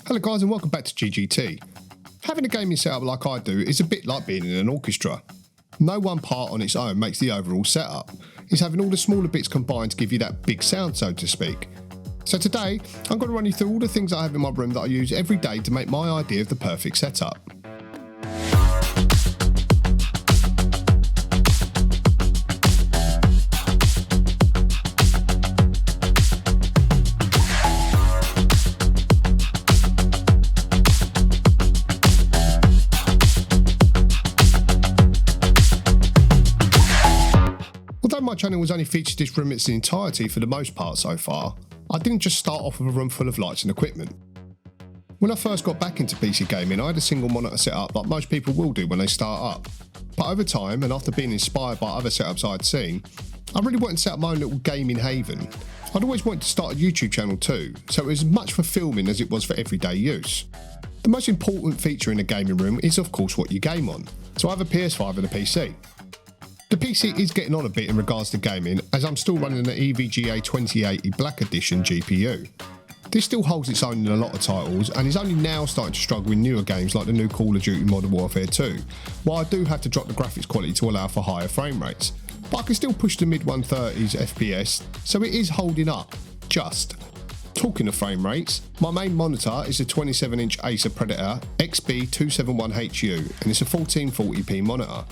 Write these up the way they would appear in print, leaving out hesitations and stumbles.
Hello guys and welcome back to GGT. Having a gaming setup like I do is a bit like being in an orchestra. No one part on its own makes the overall setup. It's having all the smaller bits combined to give you that big sound, so to speak. So today, I'm going to run you through all the things I have in my room that I use every day to make my idea of the perfect setup. Although my channel has only featured this room in its entirety for the most part so far, I didn't just start off with a room full of lights and equipment. When I first got back into PC gaming, I had a single monitor set up like most people will do when they start up. But over time, and after being inspired by other setups I'd seen, I really wanted to set up my own little gaming haven. I'd always wanted to start a YouTube channel too, so it was as much for filming as it was for everyday use. The most important feature in a gaming room is of course what you game on, so I have a PS5 and a PC. The PC is getting on a bit in regards to gaming, as I'm still running an EVGA 2080 Black Edition GPU. This still holds its own in a lot of titles and is only now starting to struggle with newer games like the new Call of Duty Modern Warfare 2, while I do have to drop the graphics quality to allow for higher frame rates. But I can still push the mid 130s FPS, so it is holding up, just. Talking of frame rates, my main monitor is a 27-inch Acer Predator XB271HU and it's a 1440p monitor.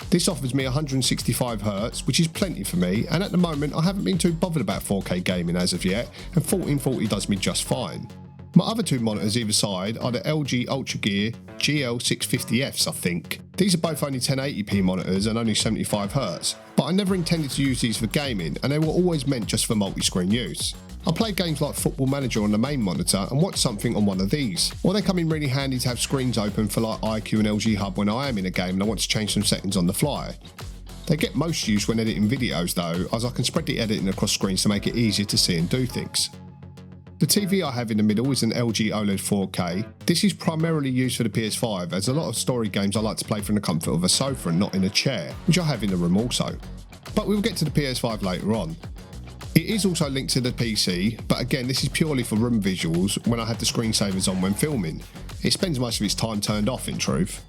This offers me 165Hz, which is plenty for me, and at the moment I haven't been too bothered about 4K gaming as of yet, and 1440 does me just fine. My other two monitors either side are the LG UltraGear GL650Fs I think. These are both only 1080p monitors and only 75Hz, but I never intended to use these for gaming and they were always meant just for multi-screen use. I play games like Football Manager on the main monitor and watch something on one of these, or they come in really handy to have screens open for like IQ and LG Hub when I am in a game and I want to change some settings on the fly. They get most use when editing videos though, as I can spread the editing across screens to make it easier to see and do things. The TV I have in the middle is an LG OLED 4K. This is primarily used for the PS5 as a lot of story games I like to play from the comfort of a sofa and not in a chair, which I have in the room also. But we'll get to the PS5 later on. It is also linked to the PC, but again this is purely for room visuals when I have the screensavers on when filming. It spends most of its time turned off in truth.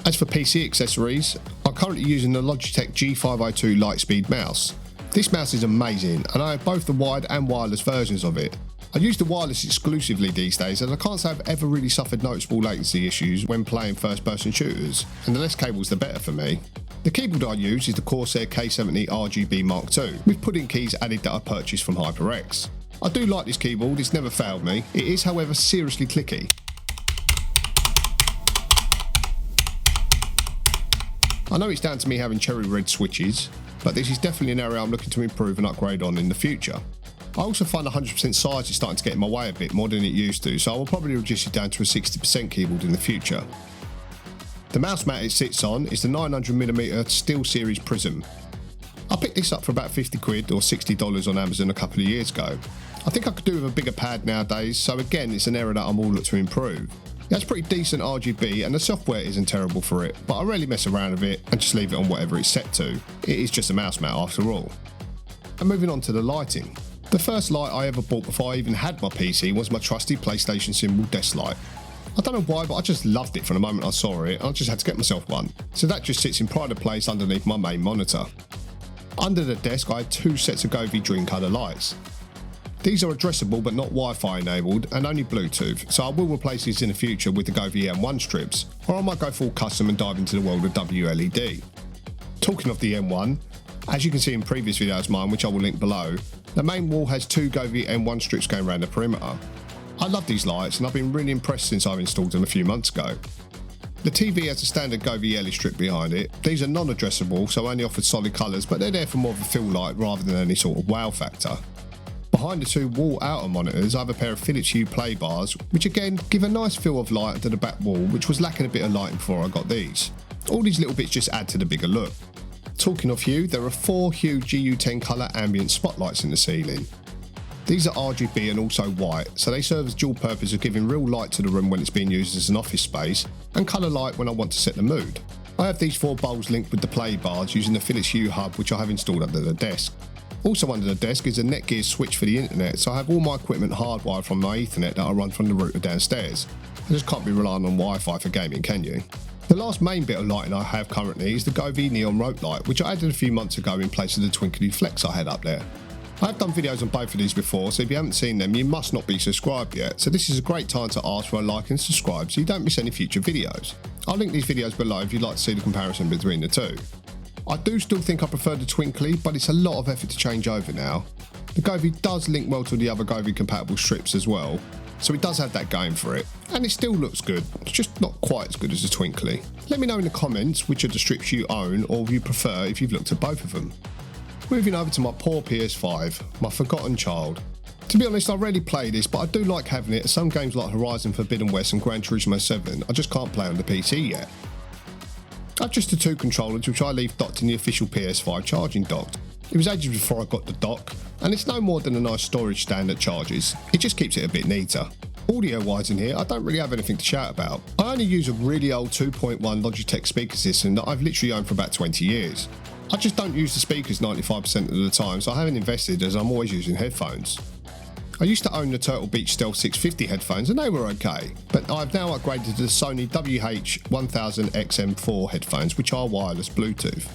As for PC accessories, I'm currently using the Logitech G502 Lightspeed mouse. This mouse is amazing and I have both the wired and wireless versions of it. I use the wireless exclusively these days as I can't say I've ever really suffered noticeable latency issues when playing first person shooters, and the less cables the better for me. The keyboard I use is the Corsair K70 RGB Mark II, with pudding keys added that I purchased from HyperX. I do like this keyboard, it's never failed me. It is however seriously clicky. I know it's down to me having cherry red switches, but this is definitely an area I'm looking to improve and upgrade on in the future. I also find 100% size is starting to get in my way a bit more than it used to, so I will probably reduce it down to a 60% keyboard in the future. The mouse mat it sits on is the 900mm SteelSeries Prism. I picked this up for about 50 quid or $60 on Amazon a couple of years ago. I think I could do with a bigger pad nowadays, so again it's an area that I'm all looking to improve. It has pretty decent RGB and the software isn't terrible for it, but I rarely mess around with it and just leave it on whatever it's set to. It is just a mouse mat after all. And moving on to the lighting. The first light I ever bought before I even had my PC was my trusty PlayStation symbol desk light. I don't know why, but I just loved it from the moment I saw it and I just had to get myself one. So that just sits in pride of place underneath my main monitor. Under the desk I had two sets of Govee Dream Colour lights. These are addressable but not Wi-Fi enabled and only Bluetooth, so I will replace these in the future with the Govee M1 strips, or I might go full custom and dive into the world of WLED. Talking of the M1, as you can see in previous videos of mine, which I will link below, the main wall has two Govee M1 strips going around the perimeter. I love these lights and I've been really impressed since I've installed them a few months ago. The TV has a standard Govee LED strip behind it. These are non-addressable, so only offered solid colours, but they're there for more of a feel light rather than any sort of wow factor. Behind the two wall outer monitors I have a pair of Philips Hue play bars, which again give a nice feel of light to the back wall, which was lacking a bit of lighting before I got these. All these little bits just add to the bigger look. Talking of Hue, there are 4 Hue GU10 colour ambient spotlights in the ceiling. These are RGB and also white, so they serve as dual purpose of giving real light to the room when it's being used as an office space, and colour light when I want to set the mood. I have these 4 bulbs linked with the play bars using the Philips Hue hub which I have installed under the desk. Also under the desk is a Netgear switch for the internet, so I have all my equipment hardwired from my Ethernet that I run from the router downstairs. I just can't be relying on Wi-Fi for gaming, can you? The last main bit of lighting I have currently is the Govee neon rope light, which I added a few months ago in place of the Twinkly flex I had up there. I have done videos on both of these before, so if you haven't seen them, you must not be subscribed yet, so this is a great time to ask for a like and subscribe so you don't miss any future videos. I'll link these videos below if you'd like to see the comparison between the two. I do still think I prefer the Twinkly, but it's a lot of effort to change over now. The Govee does link well to the other Govee compatible strips as well, so it does have that going for it, and it still looks good, it's just not quite as good as the Twinkly. Let me know in the comments which of the strips you own or you prefer if you've looked at both of them. Moving over to my poor PS5, my forgotten child. To be honest, I rarely play this, but I do like having it as some games like Horizon Forbidden West and Gran Turismo 7 I just can't play on the PC yet. I've just the two controllers which I leave docked in the official PS5 charging dock. It was ages before I got the dock, and it's no more than a nice storage stand that charges. It just keeps it a bit neater. Audio wise in here, I don't really have anything to shout about. I only use a really old 2.1 Logitech speaker system that I've literally owned for about 20 years. I just don't use the speakers 95% of the time, so I haven't invested as I'm always using headphones. I used to own the Turtle Beach Stealth 650 headphones and they were okay, but I've now upgraded to the Sony WH-1000XM4 headphones, which are wireless Bluetooth.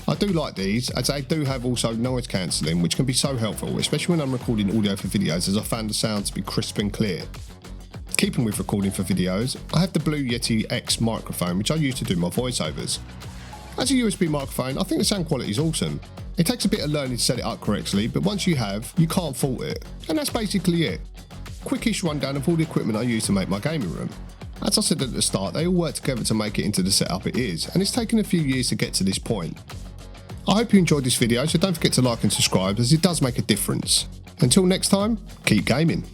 I do like these as they do have also noise cancelling, which can be so helpful, especially when I'm recording audio for videos, as I found the sound to be crisp and clear. Keeping with recording for videos, I have the Blue Yeti X microphone which I use to do my voiceovers. As a USB microphone, I think the sound quality is awesome. It takes a bit of learning to set it up correctly, but once you have, you can't fault it. And that's basically it. Quickish rundown of all the equipment I use to make my gaming room. As I said at the start, they all work together to make it into the setup it is, and it's taken a few years to get to this point. I hope you enjoyed this video, so don't forget to like and subscribe as it does make a difference. Until next time, keep gaming.